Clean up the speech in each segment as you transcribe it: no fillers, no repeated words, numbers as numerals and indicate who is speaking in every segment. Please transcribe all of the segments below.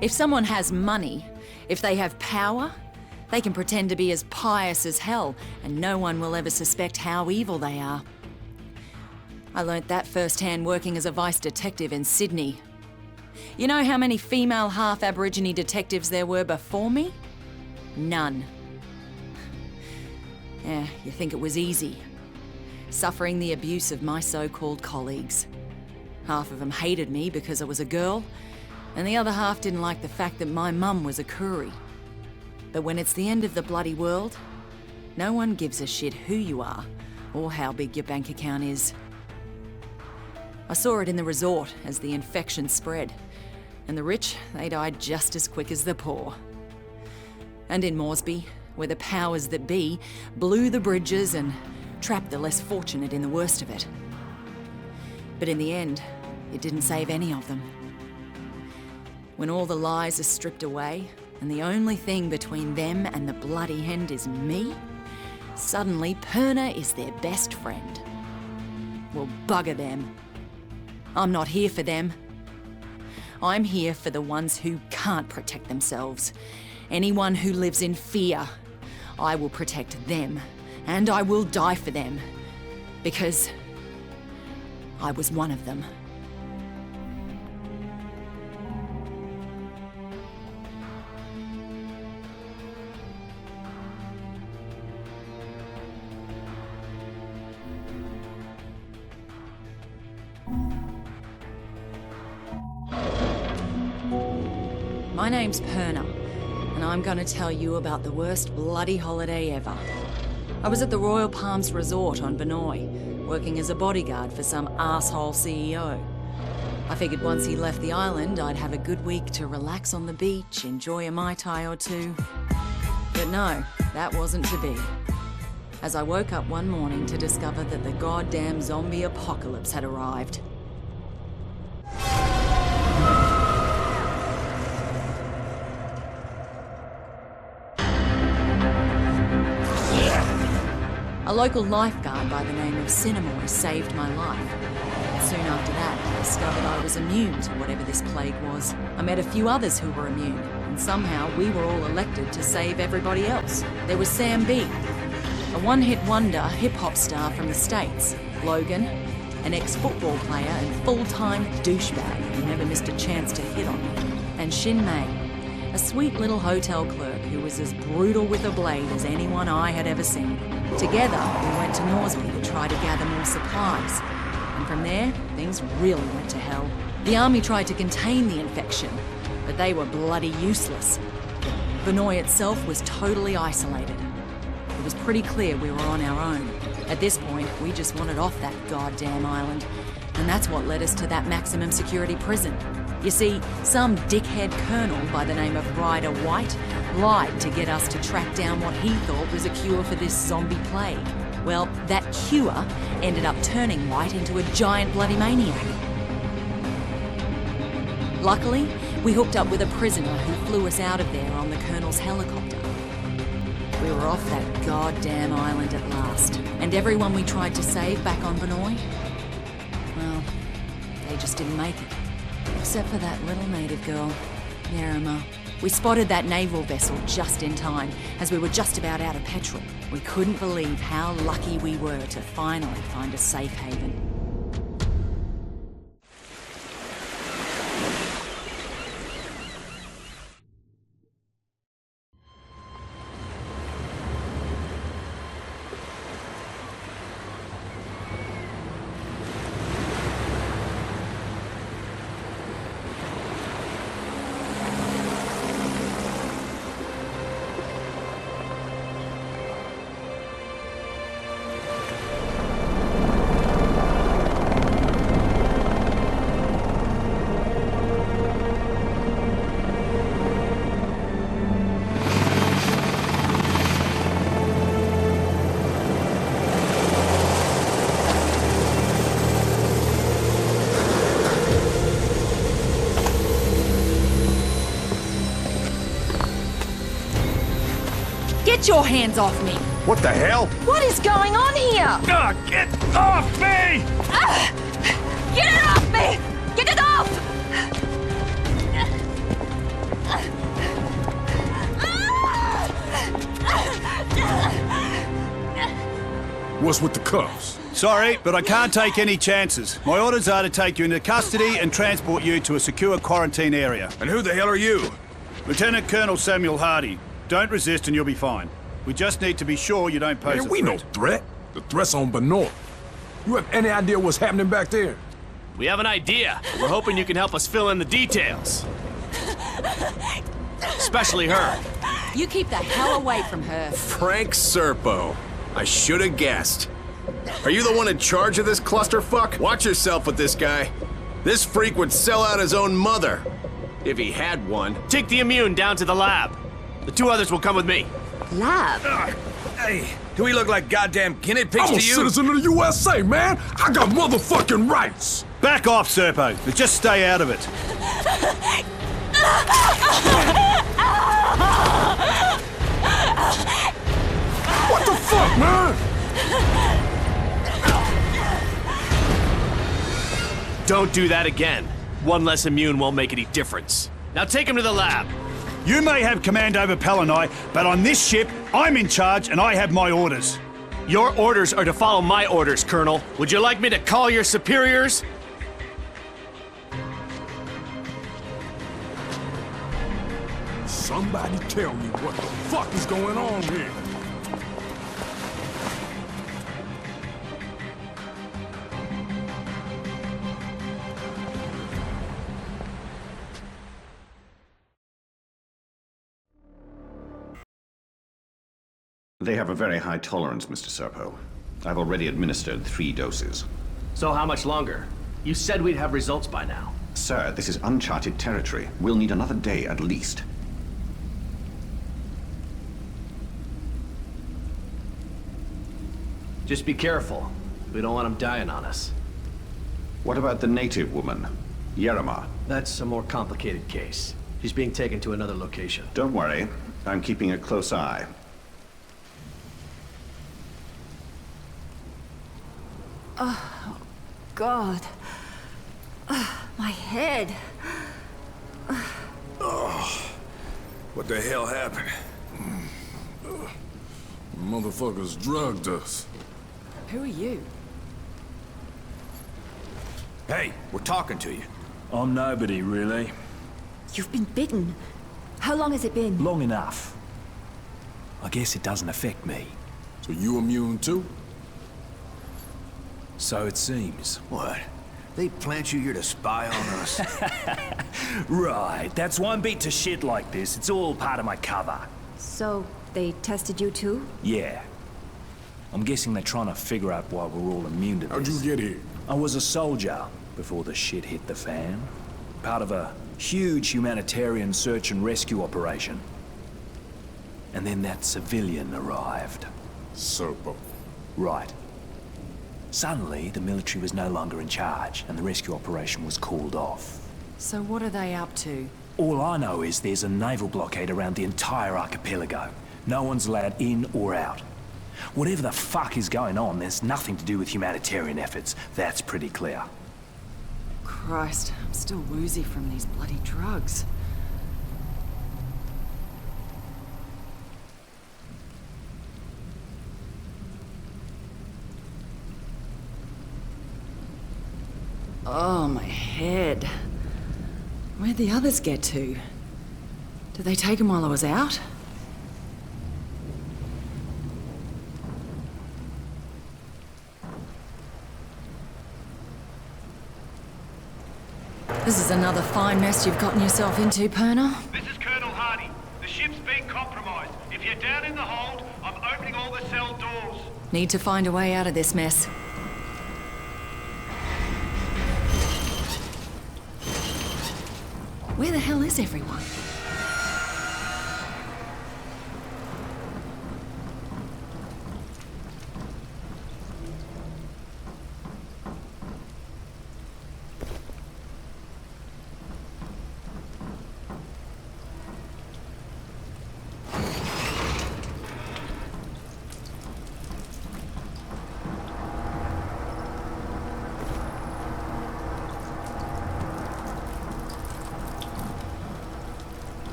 Speaker 1: If someone has money, if they have power, they can pretend to be as pious as hell, and no one will ever suspect how evil they are. I learnt that firsthand working as a vice detective in Sydney. You know how many female half-Aborigine detectives there were before me? None. Yeah, you think it was easy. Suffering the abuse of my so-called colleagues. Half of them hated me because I was a girl, and the other half didn't like the fact that my mum was a Koori. But when it's the end of the bloody world, no one gives a shit who you are or how big your bank account is. I saw it in the resort as the infection spread, and the rich, they died just as quick as the poor. And in Moresby, where the powers that be blew the bridges and trapped the less fortunate in the worst of it. But in the end, it didn't save any of them. When all the lies are stripped away, and the only thing between them and the bloody end is me, suddenly Perna is their best friend. Well, bugger them. I'm not here for them. I'm here for the ones who can't protect themselves. Anyone who lives in fear. I will protect them, and I will die for them. Because I was one of them. My name's Perna, and I'm gonna tell you about the worst bloody holiday ever. I was at the Royal Palms Resort on Banoi, working as a bodyguard for some asshole CEO. I figured once he left the island, I'd have a good week to relax on the beach, enjoy a Mai Tai or two. But no, that wasn't to be. As I woke up one morning to discover that the goddamn zombie apocalypse had arrived. A local lifeguard by the name of Cinemoy saved my life. Soon after that, I discovered I was immune to whatever this plague was. I met a few others who were immune, and somehow we were all elected to save everybody else. There was Sam B, a one-hit wonder hip-hop star from the States. Logan, an ex-football player and full-time douchebag who never missed a chance to hit on me. And Shin Mei, a sweet little hotel clerk who was as brutal with a blade as anyone I had ever seen. Together, we went to Moresby to try to gather more supplies. And from there, things really went to hell. The army tried to contain the infection, but they were bloody useless. Banoi itself was totally isolated. It was pretty clear we were on our own. At this point, we just wanted off that goddamn island. And that's what led us to that maximum security prison. You see, some dickhead colonel by the name of Ryder White lied to get us to track down what he thought was a cure for this zombie plague. Well, that cure ended up turning White into a giant bloody maniac. Luckily, we hooked up with a prisoner who flew us out of there on the colonel's helicopter. We were off that goddamn island at last. And everyone we tried to save back on Banoi, well, they just didn't make it. Except for that little native girl, Nerima. We spotted that naval vessel just in time, as we were just about out of petrol. We couldn't believe how lucky we were to finally find a safe haven.
Speaker 2: Get your hands off me!
Speaker 3: What the hell?
Speaker 2: What is going on here?
Speaker 3: Get off me!
Speaker 2: Get it off me! Get it off!
Speaker 4: What's with the cuffs?
Speaker 3: Sorry, but I can't take any chances. My orders are to take you into custody and transport you to a secure quarantine area.
Speaker 4: And who the hell are you?
Speaker 3: Lieutenant Colonel Samuel Hardy. Don't resist and you'll be fine. We just need to be sure you don't pose a
Speaker 4: Man, we
Speaker 3: threat.
Speaker 4: no threat. The threat's on Banoi. You have any idea what's happening back there?
Speaker 5: We have an idea. We're hoping you can help us fill in the details. Especially her.
Speaker 1: You keep the hell away from her.
Speaker 6: Frank Serpo. I should have guessed. Are you the one in charge of this clusterfuck? Watch yourself with this guy. This freak would sell out his own mother. If he had one.
Speaker 5: Take the immune down to the lab. The 2 others will come with me.
Speaker 2: Lab?
Speaker 7: Hey, do we look like goddamn guinea pigs
Speaker 4: I'm a
Speaker 7: to you?
Speaker 4: citizen of the USA, man. I got motherfucking rights.
Speaker 3: Back off, Serpo, but just stay out of it.
Speaker 4: What the fuck, man?
Speaker 5: Don't do that again. 1 less immune won't make any difference. Now take him to the lab.
Speaker 3: You may have command over Banoi, but on this ship, I'm in charge and I have my orders.
Speaker 5: Your orders are to follow my orders, Colonel. Would you like me to call your superiors?
Speaker 4: Somebody tell me what the fuck is going on here.
Speaker 8: They have a very high tolerance, Mr. Serpo. I've already administered 3 doses.
Speaker 5: So how much longer? You said we'd have results by now.
Speaker 8: Sir, this is uncharted territory. We'll need another day at least.
Speaker 5: Just be careful. We don't want them dying on us.
Speaker 8: What about the native woman, Yerima?
Speaker 5: That's a more complicated case. She's being taken to another location.
Speaker 8: Don't worry. I'm keeping a close eye.
Speaker 2: God. My head.
Speaker 4: What the hell happened? Motherfuckers drugged us.
Speaker 1: Who are you?
Speaker 7: Hey, we're talking to you.
Speaker 9: I'm nobody, really.
Speaker 2: You've been bitten. How long has it been?
Speaker 9: Long enough. I guess it doesn't affect me.
Speaker 4: So you immune too?
Speaker 9: So it seems.
Speaker 7: What? They plant you here to spy on us?
Speaker 9: Right, that's why I'm beat to shit like this. It's all part of my cover.
Speaker 2: So, they tested you too?
Speaker 9: Yeah. I'm guessing they're trying to figure out why we're all immune to this.
Speaker 4: How'd you get here?
Speaker 9: I was a soldier before the shit hit the fan. Part of a huge humanitarian search and rescue operation. And then that civilian arrived.
Speaker 4: Serpo.
Speaker 9: Right. Suddenly, the military was no longer in charge, and the rescue operation was called off.
Speaker 1: So what are they up to?
Speaker 9: All I know is there's a naval blockade around the entire archipelago. No one's allowed in or out. Whatever the fuck is going on, there's nothing to do with humanitarian efforts. That's pretty clear.
Speaker 1: Christ, I'm still woozy from these bloody drugs. Oh, my head. Where'd the others get to? Did they take him while I was out? This is another fine mess you've gotten yourself into, Perna.
Speaker 3: This is Colonel Hardy. The ship's been compromised. If you're down in the hold, I'm opening all the cell doors.
Speaker 1: Need to find a way out of this mess. Where the hell is everyone?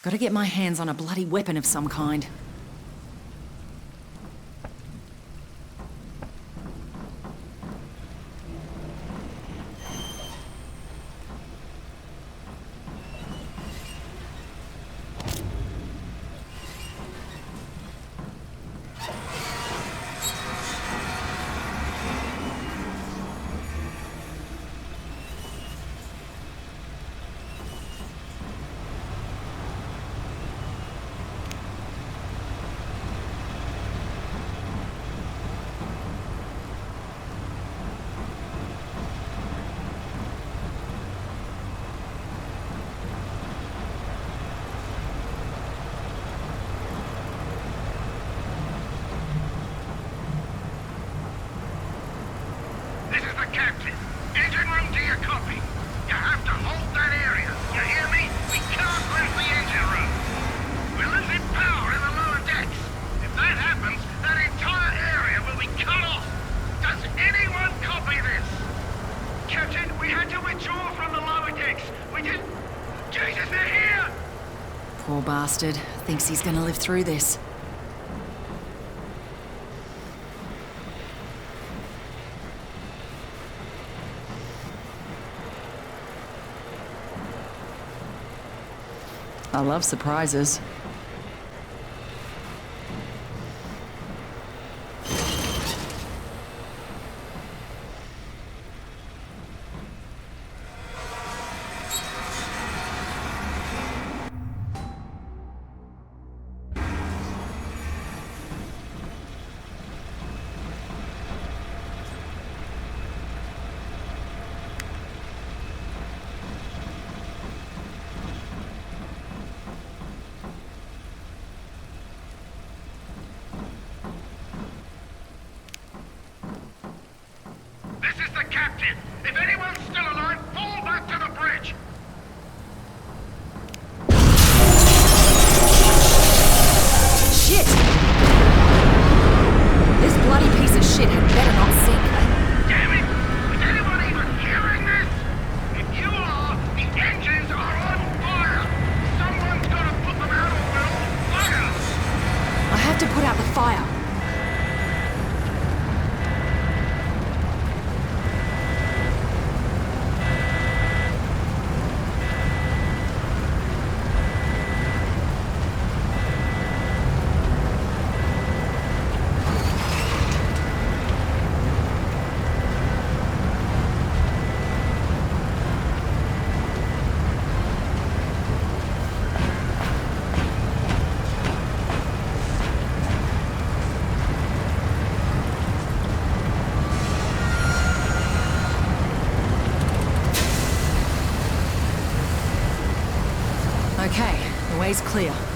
Speaker 1: Gotta get my hands on a bloody weapon of some kind. Poor bastard. Thinks he's gonna live through this. I love surprises. Okay, the way's clear.